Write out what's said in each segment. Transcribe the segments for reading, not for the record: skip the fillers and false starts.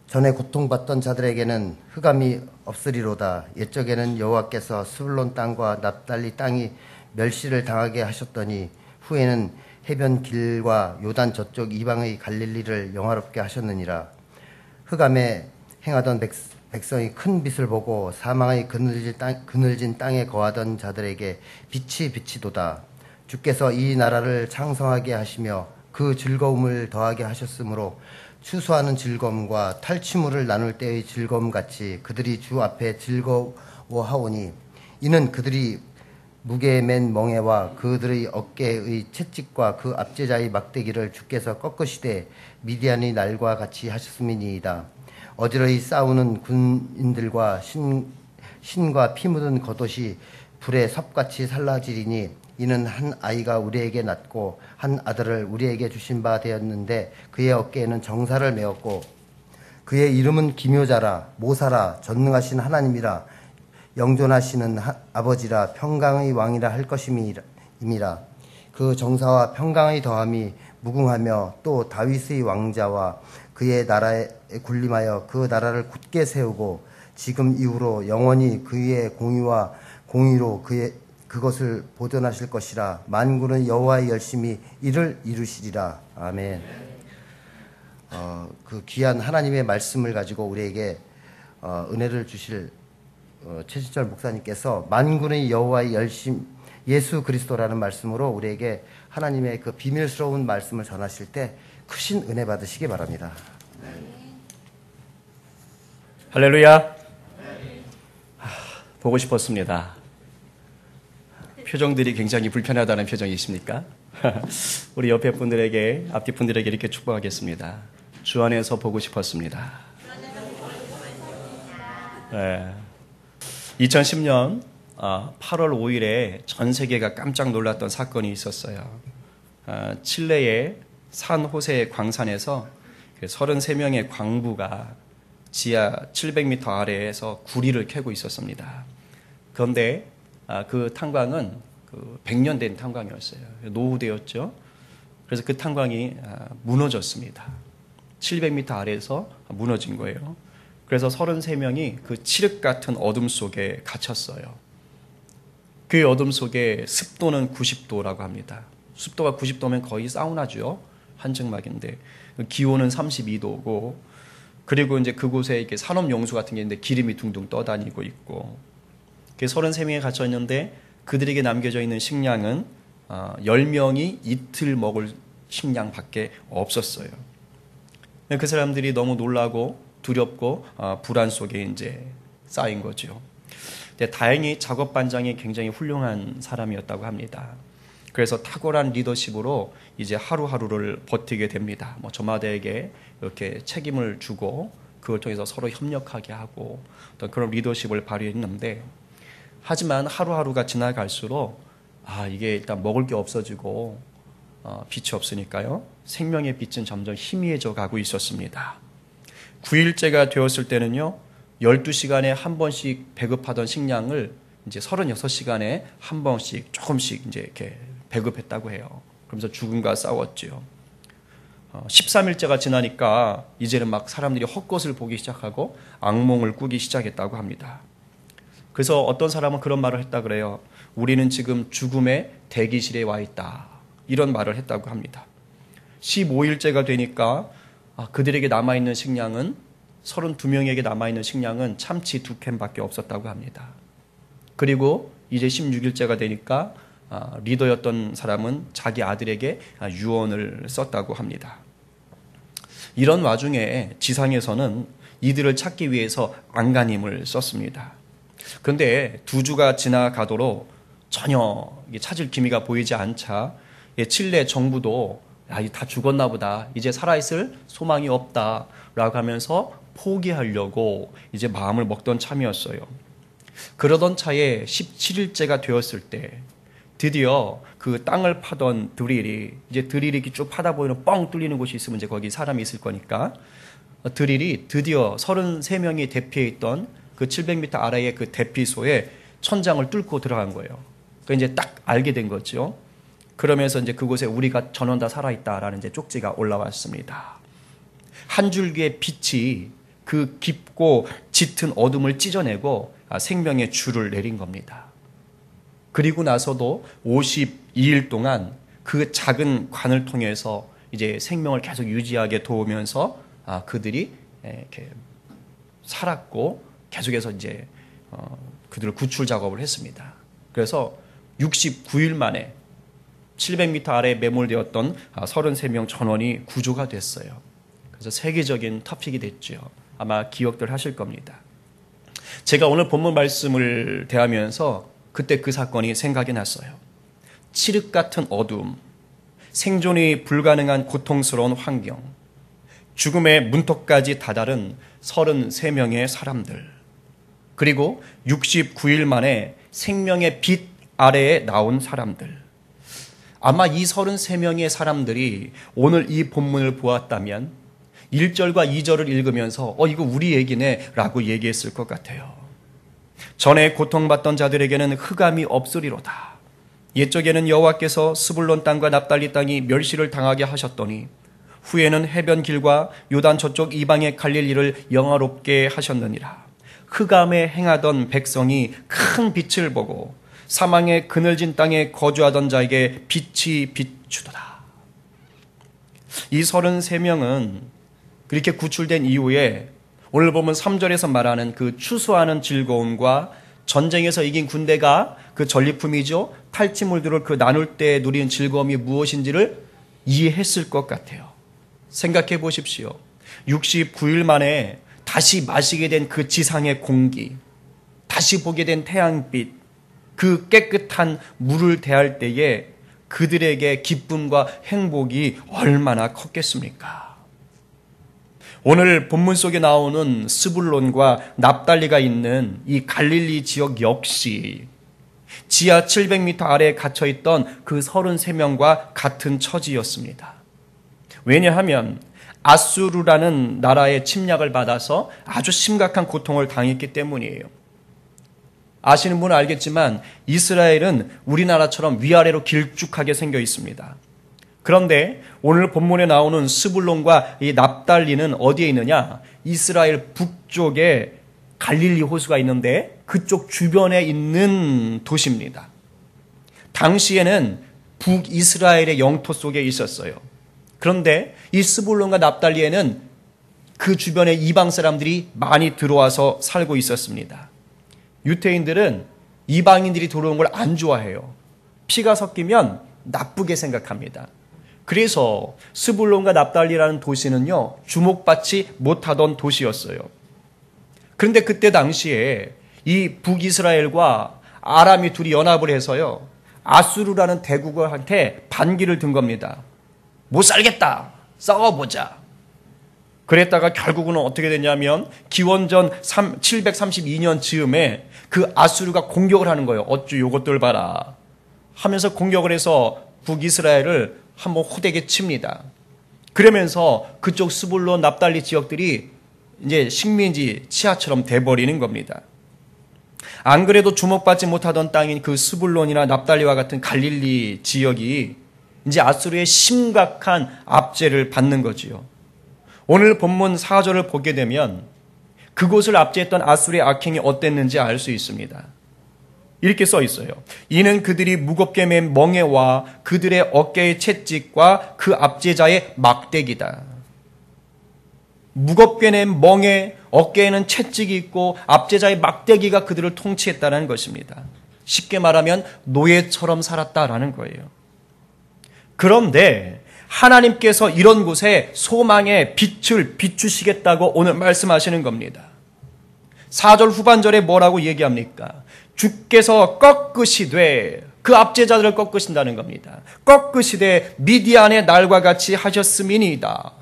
전에 고통받던 자들에게는 흑암이 없으리로다. 옛적에는 여호와께서 스불론 땅과 납달리 땅이 멸시를 당하게 하셨더니 후에는 해변 길과 요단 저쪽 이방의 갈릴리를 영화롭게 하셨느니라. 흑암에 행하던 백성이 큰 빛을 보고 사망의 그늘진 땅에 거하던 자들에게 빛이 비치도다. 주께서 이 나라를 창성하게 하시며 그 즐거움을 더하게 하셨으므로 추수하는 즐거움과 탈취물을 나눌 때의 즐거움같이 그들이 주 앞에 즐거워하오니 이는 그들이 무게에 맨 멍에와 그들의 어깨의 채찍과 그 압제자의 막대기를 주께서 꺾으시되 미디안의 날과 같이 하셨음이니이다. 어지러이 싸우는 군인들과 신과 피 묻은 겉옷이 불에 섭같이 살라지리니 이는 한 아이가 우리에게 낳고 한 아들을 우리에게 주신 바 되었는데 그의 어깨에는 정사를 메었고 그의 이름은 기묘자라 모사라 전능하신 하나님이라 영존하시는 아버지라 평강의 왕이라 할 것임이라. 그 정사와 평강의 더함이 무궁하며 또 다윗의 왕자와 그의 나라에 군림하여 그 나라를 굳게 세우고 지금 이후로 영원히 그의 공의와 공의로 그것을 보존하실 것이라. 만군은 여호와의 열심히 이를 이루시리라. 아멘. 그 귀한 하나님의 말씀을 가지고 우리에게 은혜를 주실 최진철 목사님께서 만군의 여호와의 열심 예수 그리스도라는 말씀으로 우리에게 하나님의 그 비밀스러운 말씀을 전하실 때 크신 은혜 받으시기 바랍니다. 할렐루야. 보고 싶었습니다. 표정들이 굉장히 불편하다는 표정이십니까? 우리 옆에 분들에게, 앞뒤 분들에게 이렇게 축복하겠습니다. 주 안에서 보고 싶었습니다. 2010년 8월 5일에 전 세계가 깜짝 놀랐던 사건이 있었어요. 칠레의 산호세 광산에서 33명의 광부가 지하 700m 아래에서 구리를 캐고 있었습니다. 그런데 그 탄광은 100년 된 탄광이었어요. 노후되었죠. 그래서 그 탄광이 무너졌습니다. 700m 아래에서 무너진 거예요. 그래서 33명이 그 칠흑 같은 어둠 속에 갇혔어요. 그 어둠 속에 습도는 90도라고 합니다. 습도가 90도면 거의 사우나죠. 한증막인데 기온은 32도고 그리고 이제 그곳에 이렇게 산업용수 같은 게 있는데 기름이 둥둥 떠다니고 있고 33명이 갇혀 있는데 그들에게 남겨져 있는 식량은 10명이 이틀 먹을 식량밖에 없었어요. 그 사람들이 너무 놀라고 두렵고 불안 속에 이제 쌓인 거죠. 근데 다행히 작업반장이 굉장히 훌륭한 사람이었다고 합니다. 그래서 탁월한 리더십으로 이제 하루하루를 버티게 됩니다. 저마다에게 이렇게 책임을 주고 그걸 통해서 서로 협력하게 하고 어떤 그런 리더십을 발휘했는데 하지만 하루하루가 지나갈수록 이게 일단 먹을 게 없어지고 빛이 없으니까요. 생명의 빛은 점점 희미해져 가고 있었습니다. 9일째가 되었을 때는요. 12시간에 한 번씩 배급하던 식량을 이제 36시간에 한 번씩 조금씩 이제 이렇게 배급했다고 해요. 그러면서 죽음과 싸웠죠. 13일째가 지나니까 이제는 막 사람들이 헛것을 보기 시작하고 악몽을 꾸기 시작했다고 합니다. 그래서 어떤 사람은 그런 말을 했다 그래요. 우리는 지금 죽음의 대기실에 와 있다. 이런 말을 했다고 합니다. 15일째가 되니까 그들에게 남아있는 식량은 32명에게 남아있는 식량은 참치 2캔밖에 없었다고 합니다. 그리고 이제 16일째가 되니까 리더였던 사람은 자기 아들에게 유언을 썼다고 합니다. 이런 와중에 지상에서는 이들을 찾기 위해서 안간힘을 썼습니다. 그런데 2주가 지나가도록 전혀 찾을 기미가 보이지 않자 칠레 정부도 다 죽었나 보다. 이제 살아있을 소망이 없다라고 하면서 포기하려고 이제 마음을 먹던 참이었어요. 그러던 차에 17일째가 되었을 때 드디어 그 땅을 파던 드릴이 이제 드릴이 쭉 파다 보이는 뻥 뚫리는 곳이 있으면 이제 거기 사람이 있을 거니까 드릴이 드디어 33명이 대피해 있던 그 700m 아래의 그 대피소에 천장을 뚫고 들어간 거예요. 그러니까 이제 딱 알게 된 거죠. 그러면서 이제 그곳에 우리가 전원 다 살아있다라는 이제 쪽지가 올라왔습니다. 한 줄기의 빛이 그 깊고 짙은 어둠을 찢어내고 생명의 줄을 내린 겁니다. 그리고 나서도 52일 동안 그 작은 관을 통해서 이제 생명을 계속 유지하게 도우면서 그들이 이렇게 살았고 계속해서 이제 그들을 구출 작업을 했습니다. 그래서 69일 만에 700m 아래에 매몰되었던 33명 전원이 구조가 됐어요. 그래서 세계적인 토픽이 됐죠. 아마 기억들 하실 겁니다. 제가 오늘 본문 말씀을 대하면서 그때 그 사건이 생각이 났어요. 칠흑 같은 어둠, 생존이 불가능한 고통스러운 환경, 죽음의 문턱까지 다다른 33명의 사람들, 그리고 69일 만에 생명의 빛 아래에 나온 사람들. 아마 이 33명의 사람들이 오늘 이 본문을 보았다면 1절과 2절을 읽으면서 이거 우리 얘기네 라고 얘기했을 것 같아요. 전에 고통받던 자들에게는 흑암이 없으리로다. 옛적에는 여호와께서 스불론 땅과 납달리 땅이 멸시를 당하게 하셨더니 후에는 해변 길과 요단 저쪽 이방의 갈릴리를 영화롭게 하셨느니라. 흑암에 행하던 백성이 큰 빛을 보고 사망의 그늘진 땅에 거주하던 자에게 빛이 비추도다. 이 33명은 그렇게 구출된 이후에 오늘 보면 3절에서 말하는 그 추수하는 즐거움과 전쟁에서 이긴 군대가 그 전리품이죠. 탈취물들을 그 나눌 때 누리는 즐거움이 무엇인지를 이해했을 것 같아요. 생각해 보십시오. 69일 만에 다시 마시게 된 그 지상의 공기, 다시 보게 된 태양빛, 그 깨끗한 물을 대할 때에 그들에게 기쁨과 행복이 얼마나 컸겠습니까? 오늘 본문 속에 나오는 스불론과 납달리가 있는 이 갈릴리 지역 역시 지하 700m 아래에 갇혀있던 그 33명과 같은 처지였습니다. 왜냐하면 아수르라는 나라의 침략을 받아서 아주 심각한 고통을 당했기 때문이에요. 아시는 분은 알겠지만 이스라엘은 우리나라처럼 위아래로 길쭉하게 생겨 있습니다. 그런데 오늘 본문에 나오는 스불론과 이 납달리는 어디에 있느냐? 이스라엘 북쪽에 갈릴리 호수가 있는데 그쪽 주변에 있는 도시입니다. 당시에는 북이스라엘의 영토 속에 있었어요. 그런데 이 스불론과 납달리에는 그 주변에 이방 사람들이 많이 들어와서 살고 있었습니다. 유태인들은 이방인들이 들어온 걸 안 좋아해요. 피가 섞이면 나쁘게 생각합니다. 그래서 스불론과 납달리라는 도시는요, 주목받지 못하던 도시였어요. 그런데 그때 당시에 이 북이스라엘과 아람이 둘이 연합을 해서요, 아수르라는 대국한테 반기를 든 겁니다. 못 살겠다. 싸워보자. 그랬다가 결국은 어떻게 됐냐면 기원전 732년 즈음에 그 아수르가 공격을 하는 거예요. 어쭈 요것들 봐라 하면서 공격을 해서 북이스라엘을 한번 호되게 칩니다. 그러면서 그쪽 스불론 납달리 지역들이 이제 식민지 치하처럼 돼버리는 겁니다. 안 그래도 주목받지 못하던 땅인 그 스불론이나 납달리와 같은 갈릴리 지역이 이제 아수르의 심각한 압제를 받는 거지요. 오늘 본문 4절을 보게 되면 그곳을 압제했던 아수르의 악행이 어땠는지 알 수 있습니다. 이렇게 써 있어요. 이는 그들이 무겁게 맨 멍에와 그들의 어깨의 채찍과 그 압제자의 막대기다. 무겁게 낸 멍에, 어깨에는 채찍이 있고 압제자의 막대기가 그들을 통치했다는 것입니다. 쉽게 말하면 노예처럼 살았다라는 거예요. 그런데 하나님께서 이런 곳에 소망의 빛을 비추시겠다고 오늘 말씀하시는 겁니다. 4절 후반절에 뭐라고 얘기합니까? 주께서 꺾으시되, 그 압제자들을 꺾으신다는 겁니다. 꺾으시되 미디안의 날과 같이 하셨음이니이다.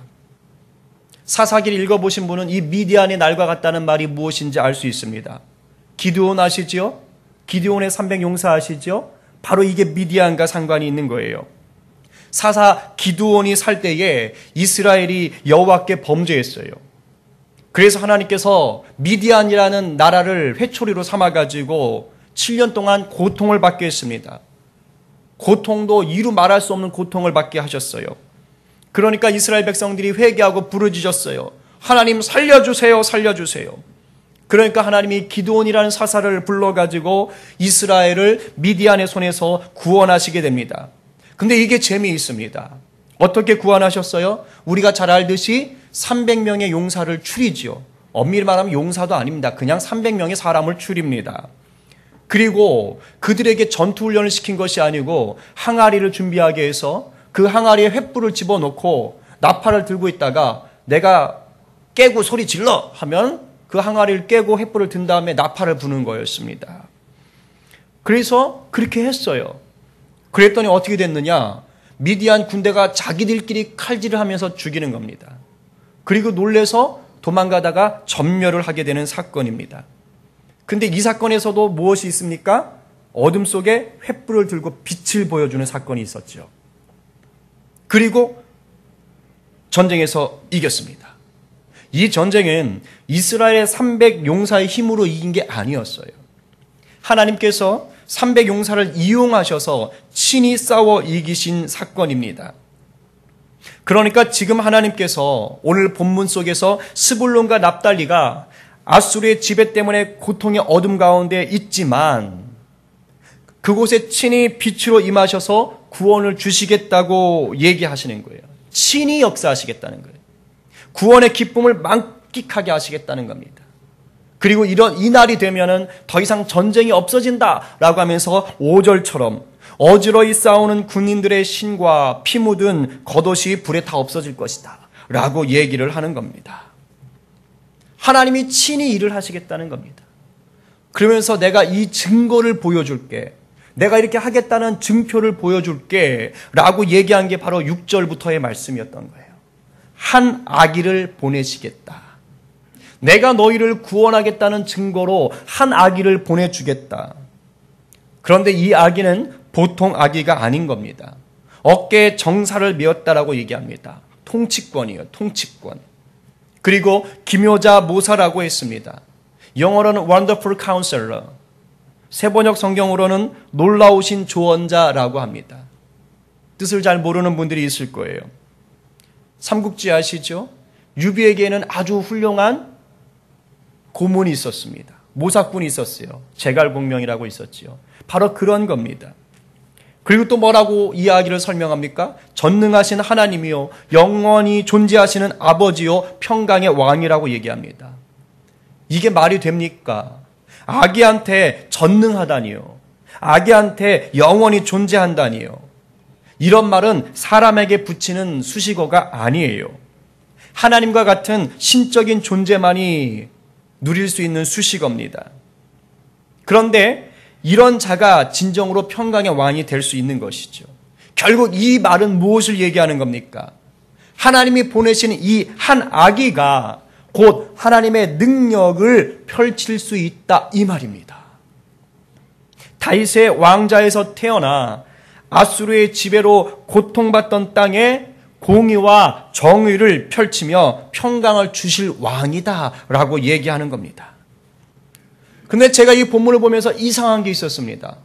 사사기를 읽어보신 분은 이 미디안의 날과 같다는 말이 무엇인지 알 수 있습니다. 기드온 아시지요? 기드온의 300용사 아시죠? 바로 이게 미디안과 상관이 있는 거예요. 사사 기드온이 살 때에 이스라엘이 여호와께 범죄했어요. 그래서 하나님께서 미디안이라는 나라를 회초리로 삼아가지고 7년 동안 고통을 받게 했습니다. 고통도 이루 말할 수 없는 고통을 받게 하셨어요. 그러니까 이스라엘 백성들이 회개하고 부르짖었어요. 하나님 살려주세요, 살려주세요. 그러니까 하나님이 기드온이라는 사사를 불러가지고 이스라엘을 미디안의 손에서 구원하시게 됩니다. 근데 이게 재미있습니다. 어떻게 구원하셨어요? 우리가 잘 알듯이 300명의 용사를 추리지요. 엄밀히 말하면 용사도 아닙니다. 그냥 300명의 사람을 추립니다. 그리고 그들에게 전투훈련을 시킨 것이 아니고 항아리를 준비하게 해서 그 항아리에 횃불을 집어넣고 나팔을 들고 있다가 내가 깨고 소리 질러 하면 그 항아리를 깨고 횃불을 든 다음에 나팔을 부는 거였습니다. 그래서 그렇게 했어요. 그랬더니 어떻게 됐느냐? 미디안 군대가 자기들끼리 칼질을 하면서 죽이는 겁니다. 그리고 놀래서 도망가다가 전멸을 하게 되는 사건입니다. 근데 이 사건에서도 무엇이 있습니까? 어둠 속에 횃불을 들고 빛을 보여주는 사건이 있었죠. 그리고 전쟁에서 이겼습니다. 이 전쟁은 이스라엘의 300용사의 힘으로 이긴 게 아니었어요. 하나님께서 300용사를 이용하셔서 친히 싸워 이기신 사건입니다. 그러니까 지금 하나님께서 오늘 본문 속에서 스불론과 납달리가 아수르의 지배 때문에 고통의 어둠 가운데 있지만 그곳에 친히 빛으로 임하셔서 구원을 주시겠다고 얘기하시는 거예요. 친히 역사하시겠다는 거예요. 구원의 기쁨을 만끽하게 하시겠다는 겁니다. 그리고 이 날이 되면은 더 이상 전쟁이 없어진다라고 하면서 5절처럼 어지러이 싸우는 군인들의 신과 피 묻은 겉옷이 불에 다 없어질 것이다 라고 얘기를 하는 겁니다. 하나님이 친히 일을 하시겠다는 겁니다. 그러면서 내가 이 증거를 보여줄게. 내가 이렇게 하겠다는 증표를 보여줄게 라고 얘기한 게 바로 6절부터의 말씀이었던 거예요. 한 아기를 보내시겠다. 내가 너희를 구원하겠다는 증거로 한 아기를 보내주겠다. 그런데 이 아기는 보통 아기가 아닌 겁니다. 어깨에 정사를 메었다라고 얘기합니다. 통치권이에요. 통치권. 그리고 기묘자 모사라고 했습니다. 영어로는 Wonderful Counselor. 세번역 성경으로는 놀라우신 조언자라고 합니다. 뜻을 잘 모르는 분들이 있을 거예요. 삼국지 아시죠? 유비에게는 아주 훌륭한 고문이 있었습니다. 모사꾼이 있었어요. 제갈공명이라고 있었지요. 바로 그런 겁니다. 그리고 또 뭐라고 이야기를 설명합니까? 전능하신 하나님이요 영원히 존재하시는 아버지요 평강의 왕이라고 얘기합니다. 이게 말이 됩니까? 아기한테 전능하다니요. 아기한테 영원히 존재한다니요. 이런 말은 사람에게 붙이는 수식어가 아니에요. 하나님과 같은 신적인 존재만이 누릴 수 있는 수식어입니다. 그런데 이런 자가 진정으로 평강의 왕이 될 수 있는 것이죠. 결국 이 말은 무엇을 얘기하는 겁니까? 하나님이 보내신 이 한 아기가 곧 하나님의 능력을 펼칠 수 있다 이 말입니다. 다윗의 왕자에서 태어나 아수르의 지배로 고통받던 땅에 공의와 정의를 펼치며 평강을 주실 왕이다라고 얘기하는 겁니다. 근데 제가 이 본문을 보면서 이상한 게 있었습니다.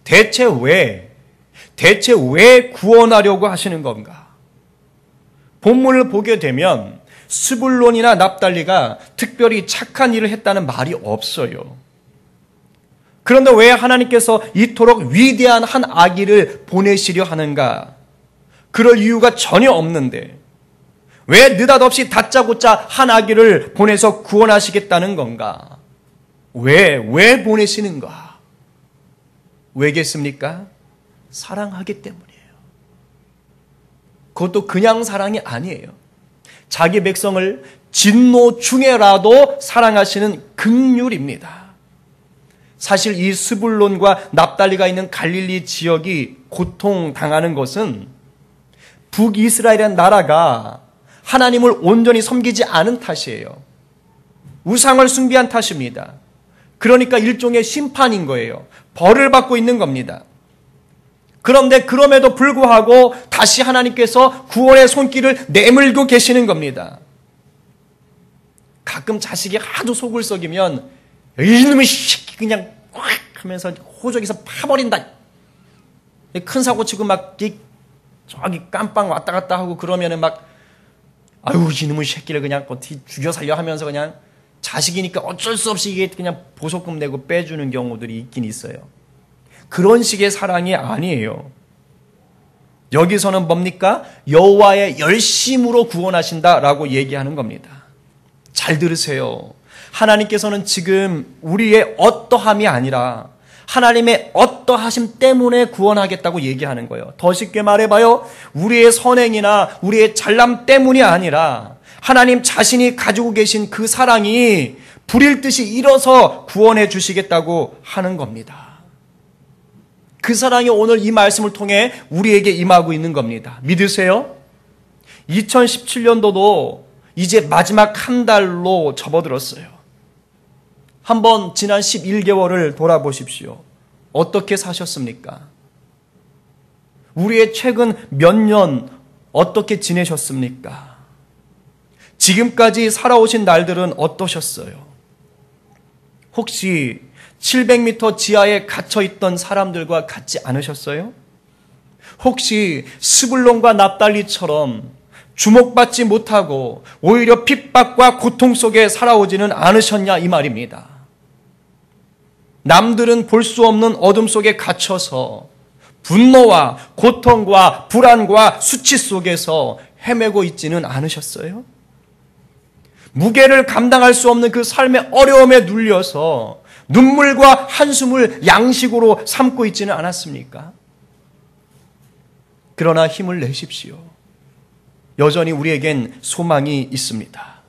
대체 왜 구원하려고 하시는 건가? 본문을 보게 되면 스불론이나 납달리가 특별히 착한 일을 했다는 말이 없어요. 그런데 왜 하나님께서 이토록 위대한 한 아기를 보내시려 하는가? 그럴 이유가 전혀 없는데 왜 느닷없이 다짜고짜 한 아기를 보내서 구원하시겠다는 건가? 왜 보내시는가? 왜겠습니까? 사랑하기 때문이에요. 그것도 그냥 사랑이 아니에요. 자기 백성을 진노 중에라도 사랑하시는 긍휼입니다. 사실 이 스불론과 납달리가 있는 갈릴리 지역이 고통당하는 것은 북이스라엘이라는 나라가 하나님을 온전히 섬기지 않은 탓이에요. 우상을 숭배한 탓입니다. 그러니까 일종의 심판인 거예요. 벌을 받고 있는 겁니다. 그런데 그럼에도 불구하고 다시 하나님께서 구원의 손길을 내밀고 계시는 겁니다. 가끔 자식이 하도 속을 썩이면 이놈의 새끼 그냥 꽉 하면서 호적에서 파버린다. 큰 사고 치고 막 저기 깜빵 왔다 갔다 하고 그러면은 막 아유, 이놈의 새끼를 그냥 어떻게 죽여 살려 하면서 그냥 자식이니까 어쩔 수 없이 이게 그냥 보석금 내고 빼주는 경우들이 있긴 있어요. 그런 식의 사랑이 아니에요. 여기서는 뭡니까? 여호와의 열심으로 구원하신다라고 얘기하는 겁니다. 잘 들으세요. 하나님께서는 지금 우리의 어떠함이 아니라 하나님의 어떠하심 때문에 구원하겠다고 얘기하는 거예요. 더 쉽게 말해봐요. 우리의 선행이나 우리의 잘남 때문이 아니라 하나님 자신이 가지고 계신 그 사랑이 불일 듯이 일어서 구원해 주시겠다고 하는 겁니다. 그 사랑이 오늘 이 말씀을 통해 우리에게 임하고 있는 겁니다. 믿으세요? 2017년도도 이제 마지막 한 달로 접어들었어요. 한번 지난 11개월을 돌아보십시오. 어떻게 사셨습니까? 우리의 최근 몇 년 어떻게 지내셨습니까? 지금까지 살아오신 날들은 어떠셨어요? 혹시 700m 지하에 갇혀있던 사람들과 같지 않으셨어요? 혹시 스불론과 납달리처럼 주목받지 못하고 오히려 핍박과 고통 속에 살아오지는 않으셨냐 이 말입니다. 남들은 볼 수 없는 어둠 속에 갇혀서 분노와 고통과 불안과 수치 속에서 헤매고 있지는 않으셨어요? 무게를 감당할 수 없는 그 삶의 어려움에 눌려서 눈물과 한숨을 양식으로 삼고 있지는 않았습니까? 그러나 힘을 내십시오. 여전히 우리에겐 소망이 있습니다.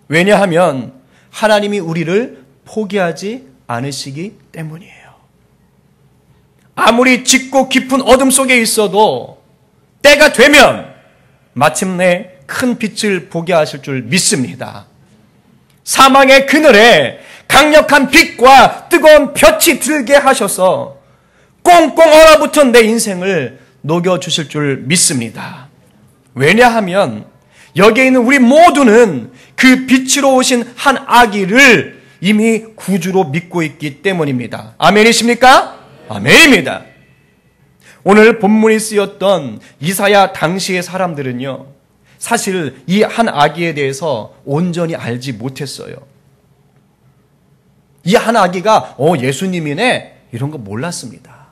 왜냐하면 하나님이 우리를 포기하지 않으시기 때문이에요. 아무리 짙고 깊은 어둠 속에 있어도 때가 되면 마침내 큰 빛을 보게 하실 줄 믿습니다. 사망의 그늘에 강력한 빛과 뜨거운 볕이 들게 하셔서 꽁꽁 얼어붙은 내 인생을 녹여주실 줄 믿습니다. 왜냐하면 여기에 있는 우리 모두는 그 빛으로 오신 한 아기를 이미 구주로 믿고 있기 때문입니다. 아멘이십니까? 아멘입니다. 오늘 본문이 쓰였던 이사야 당시의 사람들은요, 사실 이 한 아기에 대해서 온전히 알지 못했어요. 이 한 아기가 예수님이네 이런 거 몰랐습니다.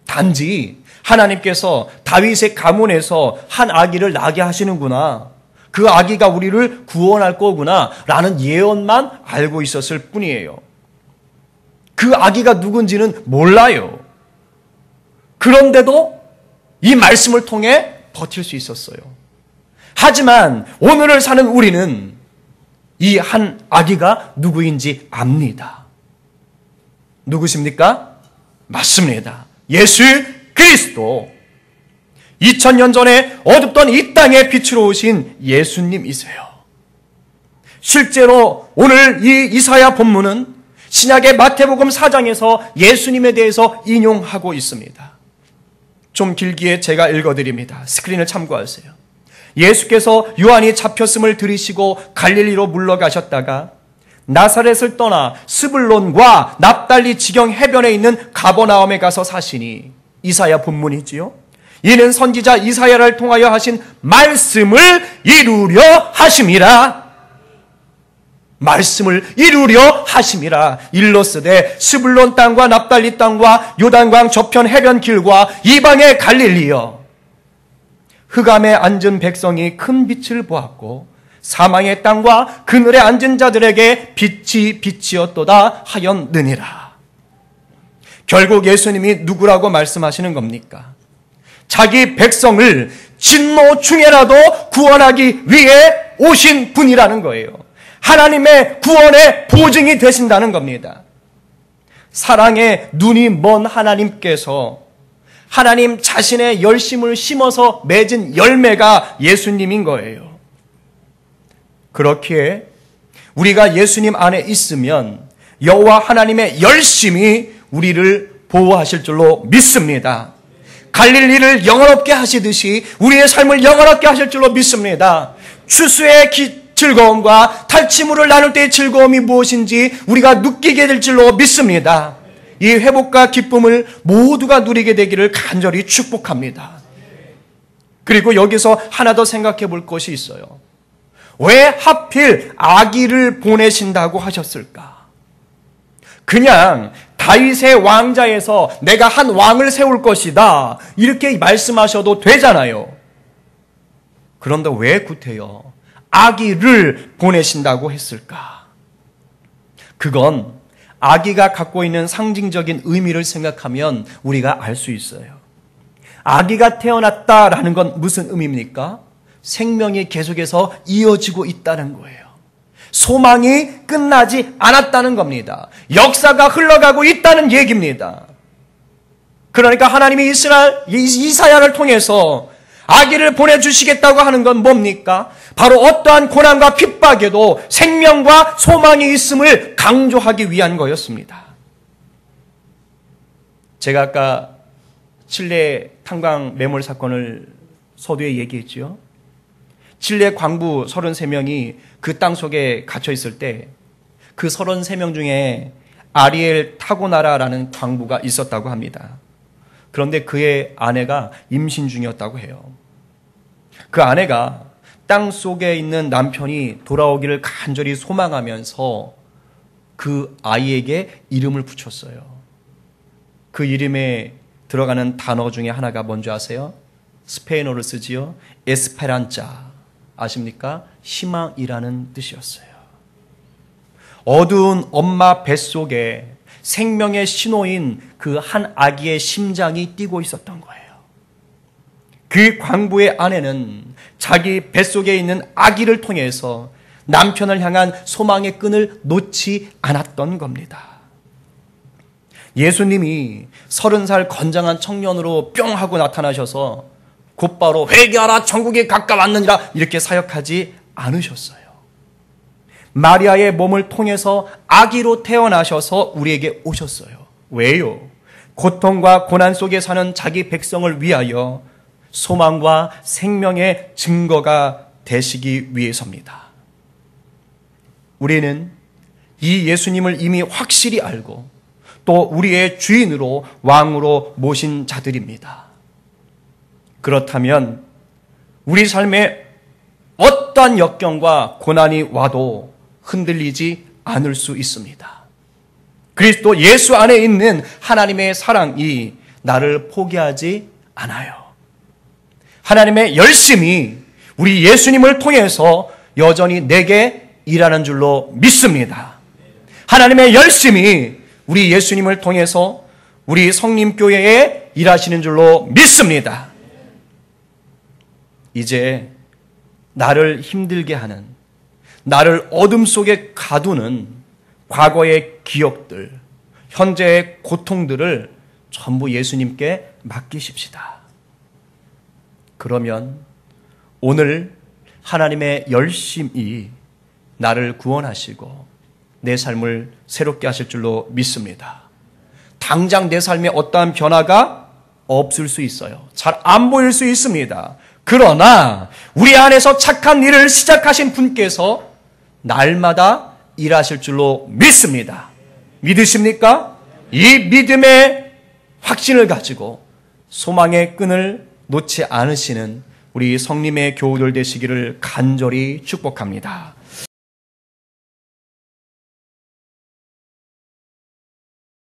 단지 하나님께서 다윗의 가문에서 한 아기를 낳게 하시는구나, 그 아기가 우리를 구원할 거구나 라는 예언만 알고 있었을 뿐이에요. 그 아기가 누군지는 몰라요. 그런데도 이 말씀을 통해 버틸 수 있었어요. 하지만 오늘을 사는 우리는 이 한 아기가 누구인지 압니다. 누구십니까? 맞습니다. 예수 그리스도. 2000년 전에 어둡던 이 땅에 빛으로 오신 예수님이세요. 실제로 오늘 이 이사야 본문은 신약의 마태복음 4장에서 예수님에 대해서 인용하고 있습니다. 좀 길기에 제가 읽어드립니다. 스크린을 참고하세요. 예수께서 요한이 잡혔음을 들으시고 갈릴리로 물러가셨다가 나사렛을 떠나 스불론과 납달리 지경 해변에 있는 가버나움에 가서 사시니, 이사야 본문이지요. 이는 선지자 이사야를 통하여 하신 말씀을 이루려 하심이라. 말씀을 이루려 하심이라. 일러스되 스불론 땅과 납달리 땅과 요단강 저편 해변 길과 이방의 갈릴리여, 흑암에 앉은 백성이 큰 빛을 보았고 사망의 땅과 그늘에 앉은 자들에게 빛이 빛이었도다 하였느니라. 결국 예수님이 누구라고 말씀하시는 겁니까? 자기 백성을 진노 중에라도 구원하기 위해 오신 분이라는 거예요. 하나님의 구원의 보증이 되신다는 겁니다. 사랑에 눈이 먼 하나님께서 하나님 자신의 열심을 심어서 맺은 열매가 예수님인 거예요. 그렇기에 우리가 예수님 안에 있으면 여호와 하나님의 열심이 우리를 보호하실 줄로 믿습니다. 갈릴리를 영원롭게 하시듯이 우리의 삶을 영원롭게 하실 줄로 믿습니다. 추수의 즐거움과 탈취물을 나눌 때의 즐거움이 무엇인지 우리가 느끼게 될 줄로 믿습니다. 이 회복과 기쁨을 모두가 누리게 되기를 간절히 축복합니다. 그리고 여기서 하나 더 생각해 볼 것이 있어요. 왜 하필 아기를 보내신다고 하셨을까? 그냥 다윗의 왕자에서 내가 한 왕을 세울 것이다, 이렇게 말씀하셔도 되잖아요. 그런데 왜 구태여 아기를 보내신다고 했을까? 그건 아기가 갖고 있는 상징적인 의미를 생각하면 우리가 알 수 있어요. 아기가 태어났다라는 건 무슨 의미입니까? 생명이 계속해서 이어지고 있다는 거예요. 소망이 끝나지 않았다는 겁니다. 역사가 흘러가고 있다는 얘기입니다. 그러니까 하나님이 이사야를 통해서 아기를 보내주시겠다고 하는 건 뭡니까? 바로 어떠한 고난과 핍박에도 생명과 소망이 있음을 강조하기 위한 거였습니다. 제가 아까 칠레 탄광 매몰 사건을 서두에 얘기했지요. 칠레 광부 33명이 그 땅 속에 갇혀 있을 때 그 33명 중에 아리엘 타고나라라는 광부가 있었다고 합니다. 그런데 그의 아내가 임신 중이었다고 해요. 그 아내가 땅 속에 있는 남편이 돌아오기를 간절히 소망하면서 그 아이에게 이름을 붙였어요. 그 이름에 들어가는 단어 중에 하나가 뭔지 아세요? 스페인어를 쓰지요. 에스페란자. 아십니까? 희망이라는 뜻이었어요. 어두운 엄마 뱃속에 생명의 신호인 그 한 아기의 심장이 뛰고 있었던 거예요. 그 광부의 아내는 자기 뱃속에 있는 아기를 통해서 남편을 향한 소망의 끈을 놓지 않았던 겁니다. 예수님이 30살 건장한 청년으로 뿅 하고 나타나셔서 곧바로 회개하라 천국이 가까웠느니라 이렇게 사역하지 않으셨어요. 마리아의 몸을 통해서 아기로 태어나셔서 우리에게 오셨어요. 왜요? 고통과 고난 속에 사는 자기 백성을 위하여 소망과 생명의 증거가 되시기 위해서입니다. 우리는 이 예수님을 이미 확실히 알고 또 우리의 주인으로 왕으로 모신 자들입니다. 그렇다면 우리 삶에 어떠한 역경과 고난이 와도 흔들리지 않을 수 있습니다. 그리스도 예수 안에 있는 하나님의 사랑이 나를 포기하지 않아요. 하나님의 열심이 우리 예수님을 통해서 여전히 내게 일하는 줄로 믿습니다. 하나님의 열심이 우리 예수님을 통해서 우리 성림교회에 일하시는 줄로 믿습니다. 이제 나를 힘들게 하는, 나를 어둠 속에 가두는 과거의 기억들, 현재의 고통들을 전부 예수님께 맡기십시다. 그러면 오늘 하나님의 열심이 나를 구원하시고 내 삶을 새롭게 하실 줄로 믿습니다. 당장 내 삶에 어떠한 변화가 없을 수 있어요. 잘 안 보일 수 있습니다. 그러나 우리 안에서 착한 일을 시작하신 분께서 날마다 일하실 줄로 믿습니다. 믿으십니까? 이 믿음의 확신을 가지고 소망의 끈을 놓지 않으시는 우리 성림의 교우들 되시기를 간절히 축복합니다.